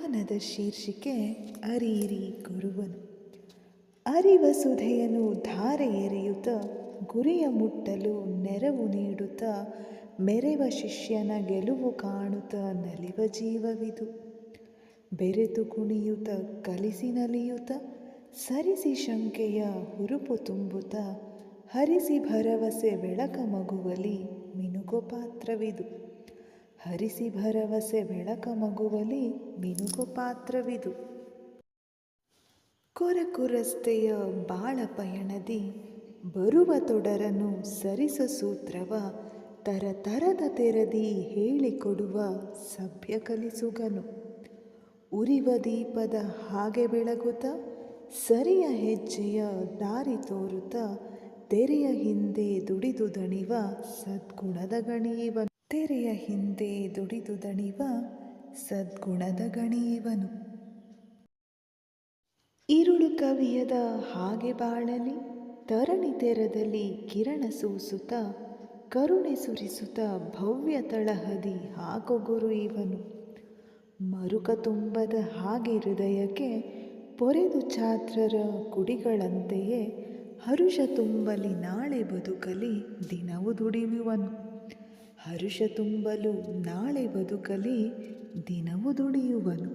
ಕವನದ ಶೀರ್ಷಿಕೆ ಅರಿಯಿರಿ ಗುರುವನು. ಅರಿವ ಸುಧೆಯನು ಧಾರೆ ಎರೆಯುತ್ತ ಗುರಿಯ ಮುಟ್ಟಲು ನೆರವು ನೀಡುತ್ತ ಮೆರೆವ ಶಿಷ್ಯನ ಗೆಲುವು ಕಾಣುತ್ತ ನಲಿವ ಜೀವವಿದು. ಬೆರೆತು ಕುಣಿಯುತ್ತ ಕಲಿಸಿ ನಲಿಯುತ್ತ ಸರಿಸಿ ಶಂಕೆಯ ಹುರುಪು ತುಂಬುತ್ತ ಹರಿಸಿ ಭರವಸೆ ಬೆಳಕ ಮಗುವಲಿ ಮಿನುಗೋ ಪಾತ್ರವಿದು. ಹರಿಸಿ ಭರವಸೆ ಬೆಳಕ ಮಗುವಲಿ ಮಿನುಗೋ ಪಾತ್ರವಿದು. ಕೊರಕು ರಸ್ತೆಯ ಬಾಳ ಪಯಣದಿ ಬರುವ ತೊಡರನು ಸರಿಸ ಸೂತ್ರವ ತರತರದ ತೆರದಿ ಹೇಳಿಕೊಡುವ ಸಭ್ಯ ಕಲಿಸುಗನು. ಉರಿವ ದೀಪದ ಹಾಗೆ ಬೆಳಗುತ್ತ ಸರಿಯ ಹೆಜ್ಜೆಯ ದಾರಿ ತೋರುತ್ತ ತೆರೆಯ ಹಿಂದೆ ದುಡಿದು ದಣಿವ ಸದ್ಗುಣದ ಗಣಿಯವನು. ತೆರೆಯ ಹಿಂದೆ ದುಡಿದು ದಣಿವ ಸದ್ಗುಣದ ಗಣಿಯವನು. ಇರುಳು ಕವಿಯದ ಹಾಗೆ ಬಾಳಲಿ ತರಣಿ ತೆರದಲ್ಲಿ ಕಿರಣ ಸೂಸುತ್ತ ಕರುಣೆ ಸುರಿಸುತ್ತ ಭವ್ಯ ತಳಹದಿ ಹಾಕೋ ಗುರು ಇವನು. ಮರುಕ ತುಂಬದ ಹಾಗೆ ಹೃದಯಕ್ಕೆ ಪೊರೆದು ಛಾತ್ರರ ಕುಡಿಗಳಂತೆಯೇ ಹರುಷ ತುಂಬಲಿ ನಾಳೆ ಬದುಕಲಿ ದಿನವು ದುಡಿಯುವನು. ಹರುಷ ತುಂಬಲು ನಾಳೆ ಬದುಕಲಿ ದಿನವು ದುಡಿಯುವನು.